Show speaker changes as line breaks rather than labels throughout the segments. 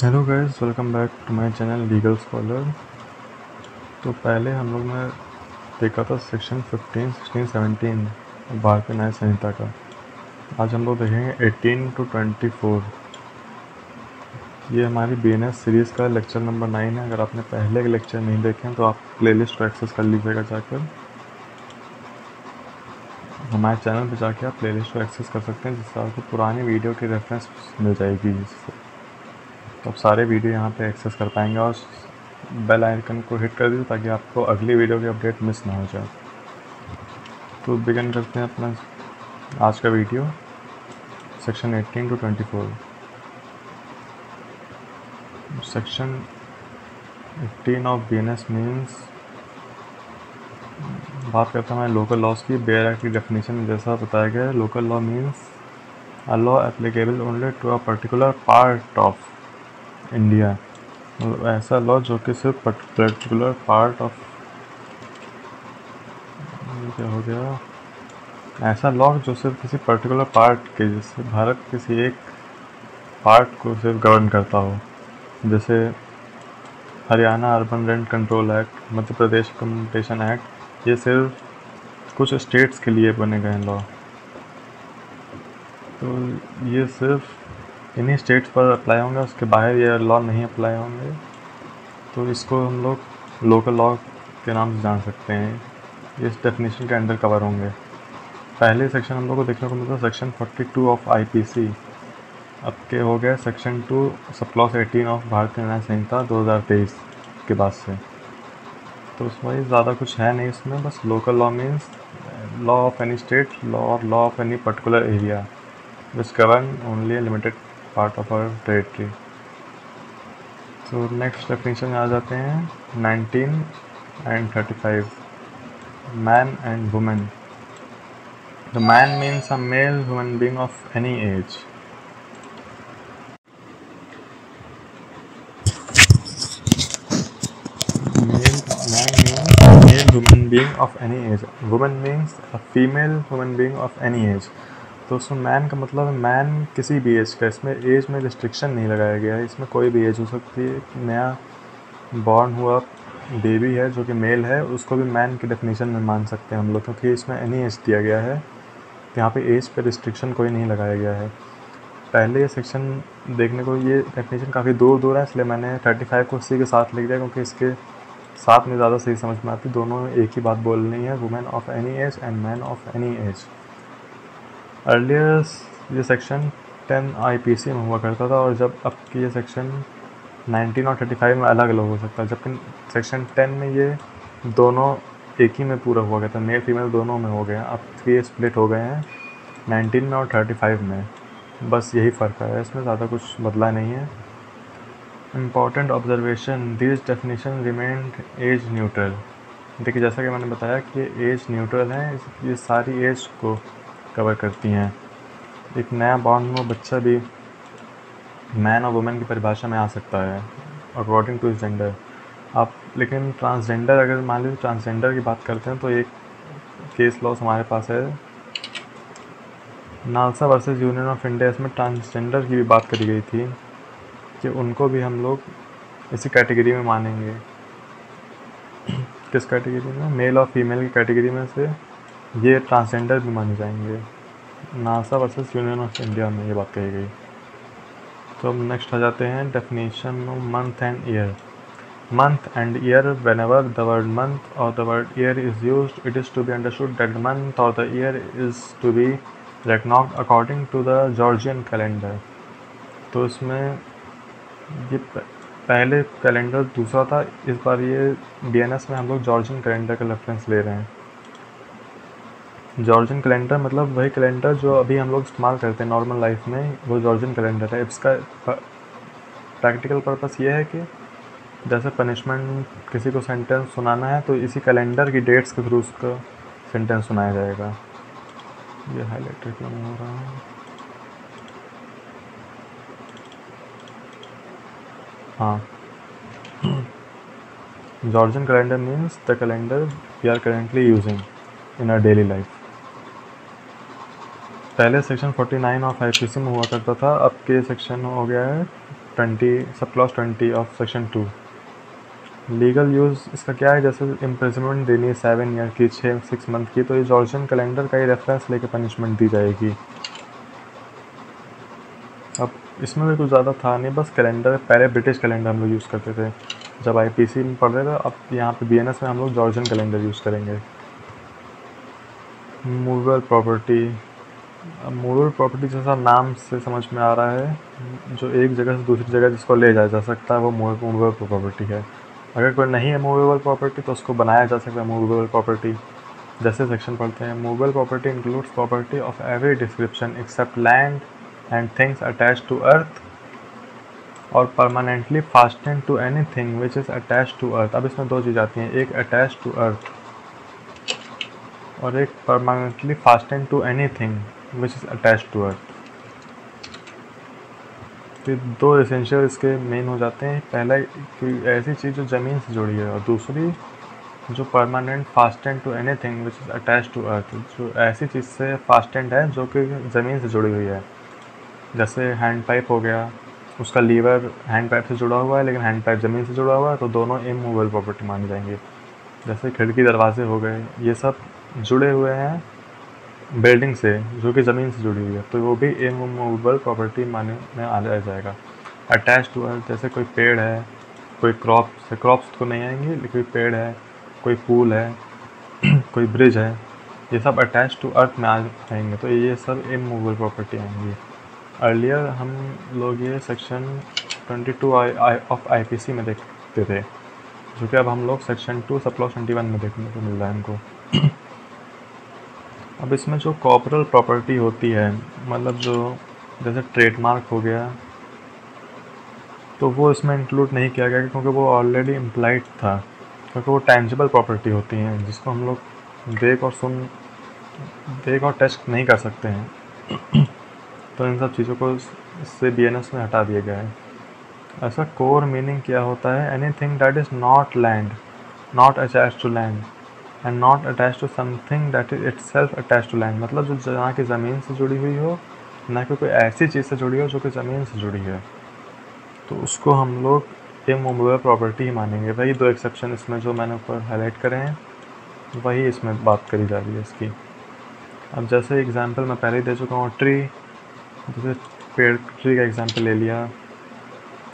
Hello guys, welcome back to my channel legal scholar. तो पहले हम लोग ने देखा था सेक्शन 15, 16, 17 भारतीय न्याय संहिता का। आज हम लोग देखेंगे 18 to 24। ये हमारी BNS सीरीज़ का लेक्चर नंबर 9 है। अगर आपने पहले के लेक्चर नहीं देखे हैं तो आप प्लेलिस्ट को एक्सेस कर लीजिएगा जाकर। हमारे चैनल पर जाके आप प्लेलिस्ट को एक्सेस कर सकते हैं, जिससे आपको पुरानी वीडियो की रेफरेंस मिल जाएगी, जिससे तो आप सारे वीडियो यहाँ पे एक्सेस कर पाएंगे। और बेल आइकन को हिट कर दीजिए ताकि आपको अगली वीडियो की अपडेट मिस ना हो जाए। तो बिगिन करते हैं अपना आज का video, section 18 to 24। Section 18 of BNS means बात करते हैं हमारे लोकल लॉज की। बेयर एक्ट की डेफिनेशन में जैसा बताया गया है, local law means a law applicable only to a particular part of India. मतलब ऐसा लॉ जो कि सिर्फ पर्टिकुलर पार्ट ऑफ, क्या हो गया, ऐसा लॉ जो सिर्फ किसी पर्टिकुलर पार्ट के, जैसे भारत किसी एक पार्ट को सिर्फ गवर्न करता हो। जैसे Haryana urban rent control act, Madhya Pradesh communication act, ये सिर्फ कुछ स्टेट्स के लिए बने गए हैं लॉ। तो ये सिर्फ इन्हीं स्टेट्स पर अप्लाई होंगे, उसके बाहर ये लॉ नहीं अप्लाई होंगे। तो इसको हम लोग लोकल लॉ के नाम से जान सकते हैं। इस डेफिनेशन के अंडर कवर होंगे। पहले सेक्शन हम लोग को देखने को मिलता है सेक्शन 42 ऑफ IPC। अब के हो गया सेक्शन 2 सब क्लॉज 18 ऑफ भारतीय न्याय संहिता 2023 के बाद से। तो उसमें ज़्यादा कुछ है नहीं इसमें, बस local law means law of any state, law और law of any particular area which govern only a limited part of our territory. तो नेक्स्ट डेफिनेशन आ जाते हैं 19 and 35, man and women. The man means a male human being of any age. Man means a male human being of any age. Woman means a female human being of any age. तो उसमें man का मतलब है man किसी भी as का। इसमें as में रिस्ट्रिक्शन नहीं लगाया गया है। इसमें कोई भी एज हो सकती है। नया बॉर्न हुआ बेबी है जो कि मेल है, उसको भी मैन की डेफिनेशन में मान सकते हैं हम लोग, क्योंकि इसमें एनी एज दिया गया है। यहाँ पे एज पे रिस्ट्रिक्शन कोई नहीं लगाया गया है। पहले ये सेक्शन देखने को ये डेफिनेशन काफ़ी दूर दूर है, इसलिए मैंने 35 को सी के साथ लिख दिया, क्योंकि इसके साथ में ज़्यादा सही समझ में आती। दोनों एक ही बात बोलनी है, women of any as and man of any as. Earlier ये सेक्शन 10 IPC में हुआ करता था, और जब अब की ये सेक्शन 19 और 35 में अलग अलग हो सकता है, जबकि सेक्शन 10 में ये दोनों एक ही में पूरा हुआ करता है, मेल फीमेल दोनों में हो गया। अब 3 स्प्लिट हो गए हैं 19 में और 35 में, बस यही फ़र्क है, इसमें ज़्यादा कुछ बदला नहीं है। Important observation, this definition remained as neutral. देखिए, जैसा कि मैंने बताया कि ये एज न्यूट्रल है, ये सारी एज को कवर करती हैं। एक नया बॉर्न हुआ बच्चा भी मैन और वुमेन की परिभाषा में आ सकता है अकॉर्डिंग टू हिज जेंडर। आप लेकिन ट्रांसजेंडर, अगर मान लीजिए ट्रांसजेंडर की बात करते हैं, तो एक केस लॉस हमारे पास है NALSA versus union of India. इसमें ट्रांसजेंडर की भी बात करी गई थी कि उनको भी हम लोग इसी कैटेगरी में मानेंगे। किस कैटेगरी में? मेल और फीमेल की कैटेगरी में से ये ट्रांसजेंडर भी माने जाएंगे। NALSA versus union of India में ये बात कही गई। तो अब नेक्स्ट आ जाते हैं definition month and year. Month and year, whenever the word month or the word year is used, it is to be understood that the month or the year is to be reckoned according to the Georgian calendar। तो इसमें ये पहले calendar दूसरा था, इस बार ये BNS में हम लोग जॉर्जियन कैलेंडर का रेफरेंस ले रहे हैं। जॉर्जियन कैलेंडर मतलब वही कैलेंडर जो अभी हम लोग इस्तेमाल करते हैं नॉर्मल लाइफ में, वो जॉर्जियन कैलेंडर है। इसका प्रैक्टिकल पर्पस ये है कि जैसे पनिशमेंट किसी को सेंटेंस सुनाना है, तो इसी कैलेंडर की डेट्स के थ्रू उसका सेंटेंस सुनाया जाएगा। ये हाईलाइटर क्यों नहीं हो रहा है? हाँ, Georgian calendar means the calendar we are currently using in our daily life. पहले सेक्शन 49 ऑफ IPC में हुआ करता था, अब के सेक्शन हो गया है sub clause 20 of section 2। Legal use इसका क्या है, जैसे इम्प्रिजनमेंट देनी है 7 ईयर की, 6 मंथ की, तो ये जॉर्जियन कैलेंडर का ही रेफरेंस लेके पनिशमेंट दी जाएगी। अब इसमें भी कुछ ज़्यादा था नहीं, बस कैलेंडर, पहले ब्रिटिश कैलेंडर हम लोग यूज़ करते थे जब आईपीसी में पढ़ रहे थे, अब यहाँ पे बीएनएस में हम लोग जॉर्जियन कैलेंडर यूज़ करेंगे। मूवेबल प्रॉपर्टी, अब मूवेबल प्रॉपर्टी जैसा नाम से समझ में आ रहा है, जो एक जगह से दूसरी जगह जिसको ले जाया जा सकता है वो मूवेबल प्रॉपर्टी है। अगर कोई नहीं है मूवेबल प्रॉपर्टी तो उसको बनाया जा सकता है मूवेबल प्रॉपर्टी। जैसे सेक्शन पढ़ते हैं, movable property includes property of every description except land and things attached to earth और permanently fastened to anything which is attach to earth. अब इसमें दो चीज़ आती हैं, एक अटैच टू अर्थ और एक permanently fastened to anything which is attach to earth. तो दो एसेंशियल इसके मेन हो जाते हैं, पहला कि ऐसी चीज़ जो ज़मीन से जुड़ी है और दूसरी जो permanent fastened to anything which is attach to earth, जो ऐसी चीज़ से फास्टेंड है जो कि ज़मीन से जुड़ी हुई है। जैसे हैंड पाइप हो गया, उसका लीवर हैंड पाइप से जुड़ा हुआ है लेकिन हैंड पाइप ज़मीन से जुड़ा हुआ है, तो दोनों इमूवेबल प्रॉपर्टी माने जाएंगे। जैसे खिड़की दरवाजे हो गए, ये सब जुड़े हुए हैं बिल्डिंग से जो कि ज़मीन से जुड़ी हुई है, तो वो भी इमूवेबल प्रॉपर्टी माने में आ जाएगा। अटैच टू अर्थ, जैसे कोई पेड़ है, कोई क्रॉप्स है, क्रॉप्स तो नहीं आएंगी लेकिन कोई पेड़ है, कोई पुल है, कोई ब्रिज है, ये सब अटैच टू अर्थ में आ जाएंगे, तो ये सब इमूवेबल प्रॉपर्टी आएंगी। अर्लियर हम लोग ये सेक्शन 22 ऑफ आईपीसी में देखते थे, जो कि अब हम लोग सेक्शन 2 सब क्लॉज 21 में देखने को मिल रहा है हमको। अब इसमें जो कॉर्पोरल प्रॉपर्टी होती है, मतलब जो जैसे ट्रेडमार्क हो गया, तो वो इसमें इंक्लूड नहीं किया गया क्योंकि वो ऑलरेडी इम्प्लाइड था, क्योंकि वो टेंजिबल प्रॉपर्टी होती हैं जिसको हम लोग देख और टेस्ट नहीं कर सकते हैं। तो इन सब चीज़ों को इससे बीएनएस में हटा दिया गया है। ऐसा कोर मीनिंग क्या होता है, anything that is not land, not attach to land and not attach to something that is itself attach to land, मतलब जो जहाँ की ज़मीन से जुड़ी हुई हो, ना कि कोई ऐसी चीज़ से जुड़ी हो जो कि ज़मीन से जुड़ी है, तो उसको हम लोग इमूवेबल प्रॉपर्टी ही मानेंगे। वही दो एक्सेप्शन इसमें जो मैंने ऊपर हाईलाइट करे हैं, वही इसमें बात करी जा रही है इसकी। अब जैसे एग्जांपल मैं पहले ही दे चुका हूँ, ट्री, जैसे पेड़, ट्री का एग्जांपल ले लिया,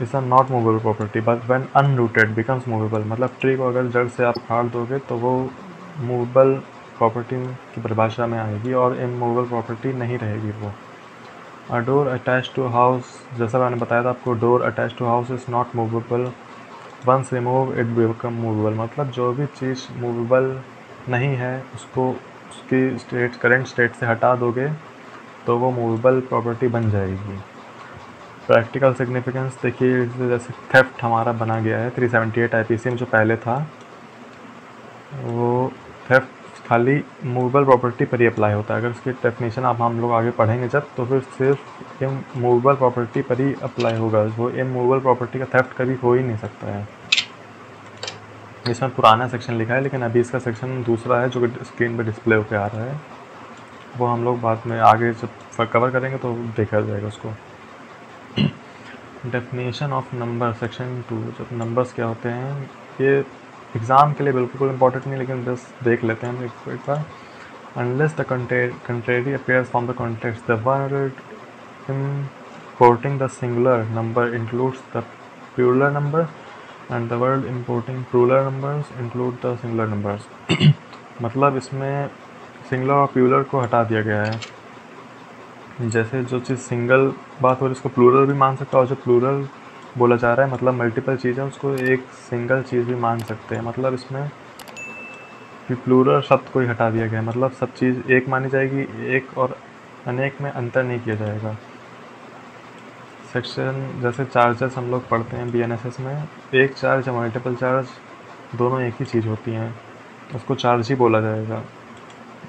is a not movable property but when unrooted becomes movable, मतलब ट्री को अगर जड़ से आप उखाड़ दोगे तो वो मूवेबल प्रॉपर्टी की परिभाषा में आएगी और इमूवेबल प्रॉपर्टी नहीं रहेगी वो। A door attach to house, जैसा मैंने बताया था आपको, door attach to house is not movable, once remove it become movable, मतलब जो भी चीज़ मूवेबल नहीं है उसको उसकी स्टेट, करंट स्टेट से हटा दोगे तो वो मूवेबल प्रॉपर्टी बन जाएगी। प्रैक्टिकल सिग्निफिकेंस देखिए, जैसे थेफ्ट हमारा बना गया है 378 आईपीसी में, जो पहले था वो थेफ्ट खाली मूवेबल प्रॉपर्टी पर ही अप्लाई होता है। अगर उसकी डेफिनेशन आप हम लोग आगे पढ़ेंगे जब, तो फिर सिर्फ इमूवेबल प्रॉपर्टी पर ही अप्लाई होगा, वो इमूवेबल प्रॉपर्टी का थेफ्ट कभी हो ही नहीं सकता है। इसमें पुराना सेक्शन लिखा है लेकिन अभी इसका सेक्शन दूसरा है जो कि स्क्रीन पर डिस्प्ले होकर आ रहा है, वो हम लोग बाद में आगे जब कवर करेंगे तो देखा जाएगा उसको। डेफिनेशन ऑफ नंबर सेक्शन 2, जब नंबर्स क्या होते हैं, ये एग्ज़ाम के लिए बिल्कुल इंपॉर्टेंट नहीं, लेकिन बस देख लेते हैं हम एक बार। Unless the contrary appears from the context, the word importing the singular number includes the plural number and the word importing plural numbers include the singular numbers। मतलब इसमें सिंगुलर और प्लूरल को हटा दिया गया है। जैसे जो चीज़ सिंगल बात हो रही है उसको प्लूरल भी मान सकता है, और जो प्लूरल बोला जा रहा है मतलब मल्टीपल चीज़ें, उसको एक सिंगल चीज़ भी मान सकते हैं। मतलब इसमें कि प्लूरल शब्द को ही हटा दिया गया है, मतलब सब चीज़ एक मानी जाएगी, एक और अनेक में अंतर नहीं किया जाएगा। सेक्शन जैसे चार्जेस हम लोग पढ़ते हैं बीएनएसएस में, एक चार्ज या मल्टीपल चार्ज दोनों एक ही चीज़ होती हैं, उसको चार्ज ही बोला जाएगा।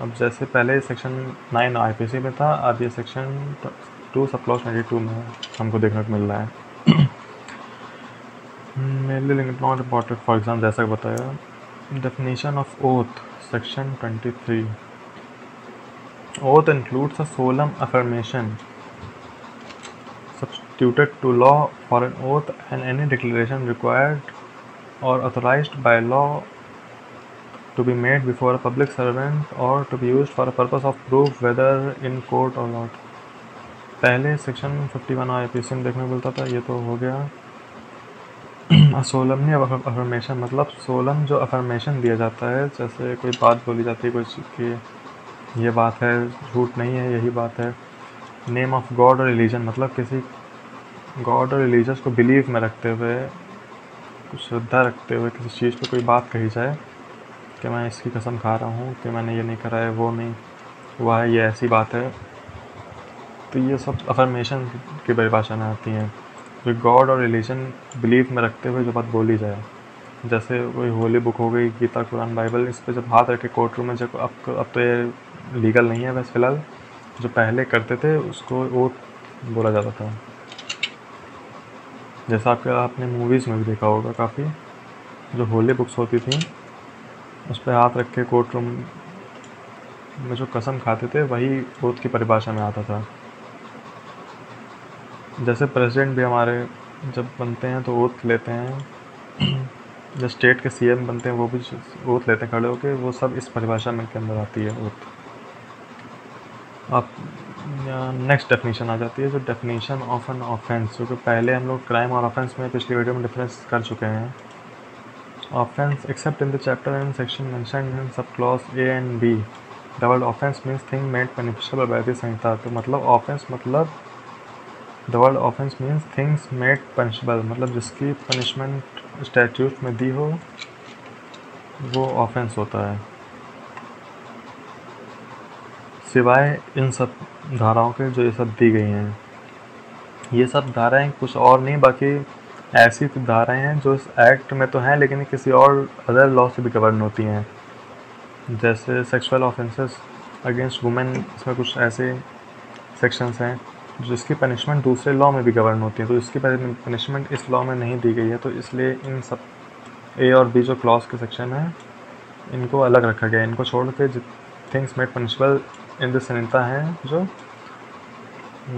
अब जैसे पहले सेक्शन 9 आईपीसी में था, अब ये सेक्शन 2 सब क्लॉज 22 में हमको देखने को मिल रहा है। Mainly link not important, for example जैसा बताया। Definition of oath section 23, oath includes a solemn affirmation instituted to law for an oath and any declaration required or authorized by law to be made before a public servant or to be used for a purpose of proof whether in court or not। पहले section 51 IPC में देखने को मिलता था, ये तो हो गया। सोलमनी अफर्मेशन मतलब सोलम जो अफर्मेशन दिया जाता है, जैसे कोई बात बोली जाती है कोई कि ये बात है, झूठ नहीं है, यही बात है। नेम ऑफ गॉड और रिलीजन मतलब किसी गॉड और रिलीजस को बिलीव में रखते हुए, कुछ श्रद्धा रखते हुए किसी चीज़ पे कोई बात कही जाए कि मैं इसकी कसम खा रहा हूँ कि मैंने ये नहीं करा है, वो नहीं हुआ है, ये ऐसी बात है। तो ये सब अफर्मेशन की परिभाषा में आती हैं, जो गॉड और रिलीजन बिलीव में रखते हुए जो बात बोली जाए। जैसे कोई होली बुक हो गई, गीता, कुरान, बाइबल, इस पे जब हाथ रखे कोर्ट रूम में, जब अब तो ये लीगल नहीं है वैसे फ़िलहाल, जो पहले करते थे उसको ओथ बोला जाता था। जैसा आपने मूवीज़ में भी देखा होगा, काफ़ी जो होली बुक्स होती थी उस पर हाथ रख के कोर्ट रूम में जो कसम खाते थे वही ओथ की परिभाषा में आता था। जैसे प्रेसिडेंट भी हमारे जब बनते हैं तो ओथ लेते हैं, जो स्टेट के CM बनते हैं वो भी ओथ लेते हैं खड़े होकर, वो सब इस परिभाषा में के अंदर आती है ओथ। अब नेक्स्ट डेफिनेशन आ जाती है, जो डेफिनेशन ऑफ एन ऑफेंस, जो कि पहले हम लोग क्राइम और ऑफेंस में पिछली वीडियो में डिफरेंस कर चुके हैं। Offence except in the chapter and section mentioned in sub clause A and B, the word offence means thing made punishable by the Sanhita. तो मतलब ऑफेंस मतलब the word offence means things made punishable, मतलब जिसकी punishment statute में दी हो वो offence होता है। सिवाय इन सब धाराओं के जो ये सब दी गई हैं, ये सब धाराएं कुछ और नहीं बाकी ऐसी धाराएं हैं जो इस एक्ट में तो हैं लेकिन किसी और अदर लॉ से भी कवर होती हैं। जैसे सेक्सुअल ऑफेंसेस अगेंस्ट वुमेन, इसमें कुछ ऐसे सेक्शंस हैं जिसकी पनिशमेंट दूसरे लॉ में भी गवर्न होती है, तो इसकी पनिशमेंट इस लॉ में नहीं दी गई है, तो इसलिए इन सब A और B जो क्लॉज के सेक्शन हैं इनको अलग रखा गया है। इनको छोड़ के जो things made punishable in the Sanhita हैं जो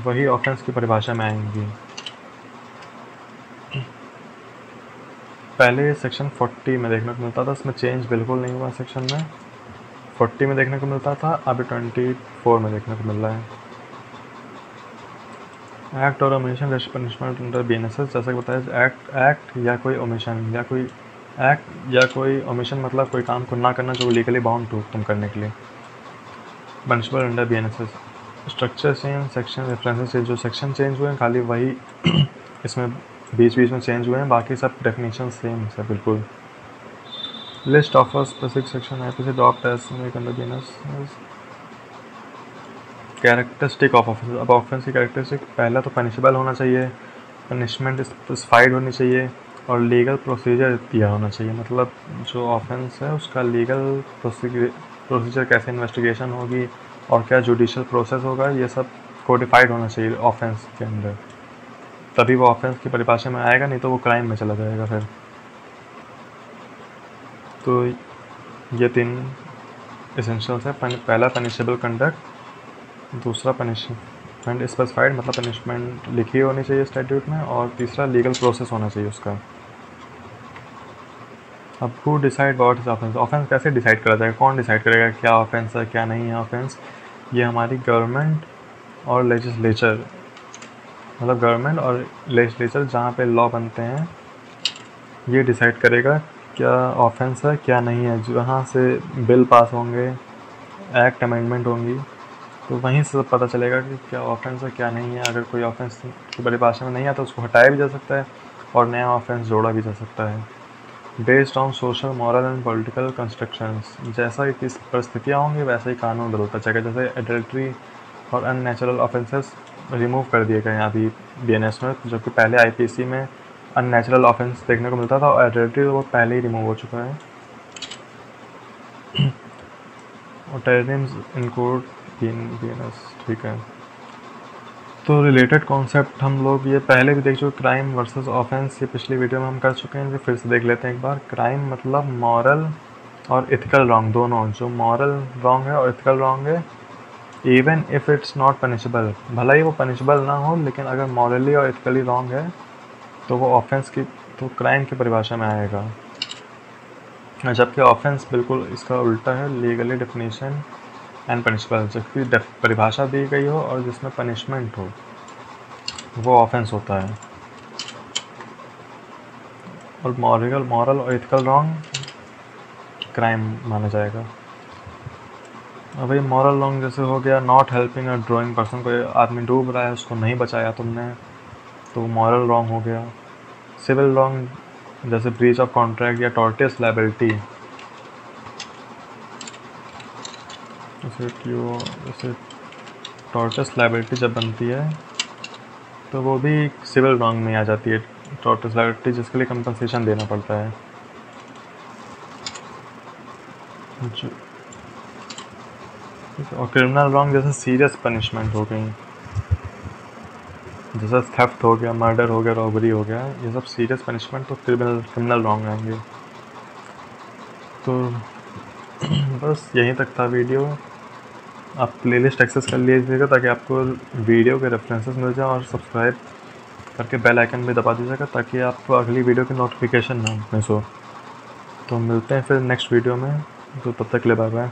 वही ऑफेंस की परिभाषा में आएंगी। पहले सेक्शन 40 में देखने को मिलता था, इसमें चेंज बिल्कुल नहीं हुआ। सेक्शन में 40 में देखने को मिलता था, अभी 24 में देखने को मिल रहा है। एक्ट और omission rest punishment under BNSS, जैसा कि बताया एक्ट या कोई ओमिशन या कोई एक्ट या कोई ओमिशन मतलब कोई काम को ना करना जो लीगली बाउंड हो तुम करने के लिए, punishable under BNSS। Structure change, section references, जो सेक्शन चेंज हुए हैं खाली वही इसमें बीच में चेंज हुए हैं, बाकी सब डेफिनेशन सेम है बिल्कुल। List of specific section IPC adopt as under BNSS। Characteristic of offence, अब ऑफेंस की कैरेक्टरिस्टिक, पहला तो पनिशेबल होना चाहिए, पनिशमेंट स्पेसिफाइड होनी चाहिए और लीगल प्रोसीजर दिया होना चाहिए। मतलब जो ऑफेंस है उसका लीगल प्रोसीजर कैसे इन्वेस्टिगेशन होगी और क्या जुडिशियल प्रोसेस होगा, ये सब कोडिफाइड होना चाहिए ऑफेंस के अंदर, तभी वो ऑफेंस की परिभाषा में आएगा, नहीं तो वो क्राइम में चला जाएगा फिर। तो ये 3 एसेंशियल्स है, पहला पनिशेबल कंडक्ट, दूसरा पनिशमेंट स्पेसिफाइड मतलब पनिशमेंट लिखी होनी चाहिए स्टैट्यूट में, और तीसरा लीगल प्रोसेस होना चाहिए उसका। अब who decide what is offence, offence कैसे डिसाइड करा जाएगा, कौन डिसाइड करेगा क्या ऑफेंस है क्या नहीं है ऑफेंस, ये हमारी गवर्नमेंट और लेजिस्लेचर, मतलब गवर्नमेंट और लेजिस्लेचर जहाँ पे लॉ बनते हैं ये डिसाइड करेगा क्या ऑफेंस है क्या नहीं है। जहाँ से बिल पास होंगे, एक्ट अमेंडमेंट होंगी, तो वहीं से पता चलेगा कि क्या ऑफेंस है क्या नहीं है। अगर कोई ऑफेंस की परिभाषा में नहीं आता उसको हटाया भी जा सकता है और नया ऑफेंस जोड़ा भी जा सकता है। Based on social, moral and political constructions, जैसा कि किस परिस्थितियाँ होंगी वैसे ही कानून बदलता जाएगा। जैसे एडल्ट्री और अननेचुरल ऑफेंसेस रिमूव कर दिए गए हैं अभी BNS में, जो कि पहले IPC में अननेचुरल ऑफेंस देखने को मिलता था, और एडल्ट्री वो पहले ही रिमूव हो चुका है। और टेररिज्म इंक्लूड BNS, ठीक है। तो रिलेटेड कॉन्सेप्ट हम लोग ये पहले भी देख चुके, क्राइम वर्सेस ऑफेंस, ये पिछली वीडियो में हम कर चुके हैं, फिर से देख लेते हैं एक बार। क्राइम मतलब मॉरल और इथिकल रॉन्ग दोनों, जो मॉरल रॉन्ग है और इथिकल रॉन्ग है even if it's not punishable, भला ही वो पनिशेबल ना हो, लेकिन अगर मॉरली और एथिकली रॉन्ग है तो वो ऑफेंस की, तो क्राइम की परिभाषा में आएगा। जबकि ऑफेंस बिल्कुल इसका उल्टा है, लीगली डेफिनेशन एंड पनिशेबल, जबकि परिभाषा दी गई हो और जिसमें पनिशमेंट हो वो ऑफेंस होता है। और मॉरल और एथिकल रॉन्ग क्राइम माना जाएगा। अब भाई मॉरल रॉन्ग जैसे हो गया not helping a drawing person, कोई आदमी डूब रहा है उसको नहीं बचाया तुमने, तो मॉरल रॉन्ग हो गया। सिविल रॉन्ग जैसे ब्रीच ऑफ कॉन्ट्रैक्ट या टॉर्टियस लायबिलिटी, जैसे टॉर्टियस लायबिलिटी जब बनती है तो वो भी सिविल रॉन्ग में आ जाती है। टॉर्टियस लायबिलिटी जिसके लिए कंपनसेशन देना पड़ता है। और क्रिमिनल रॉन्ग जैसे सीरियस पनिशमेंट हो गई, जैसे थेफ्ट हो गया, मर्डर हो गया, रॉबरी हो गया, ये सब सीरियस पनिशमेंट तो क्रिमिनल रॉन्ग आएंगे। तो बस यहीं तक था वीडियो। आप प्लेलिस्ट एक्सेस कर लीजिएगा ताकि आपको वीडियो के रेफरेंसेस मिल जाए, और सब्सक्राइब करके बेल आइकन भी दबा दीजिएगा ताकि आपको अगली वीडियो की नोटिफिकेशन ना मिस हो। तो मिलते हैं फिर नेक्स्ट वीडियो में, तो तब तक के लिए बाय बाय।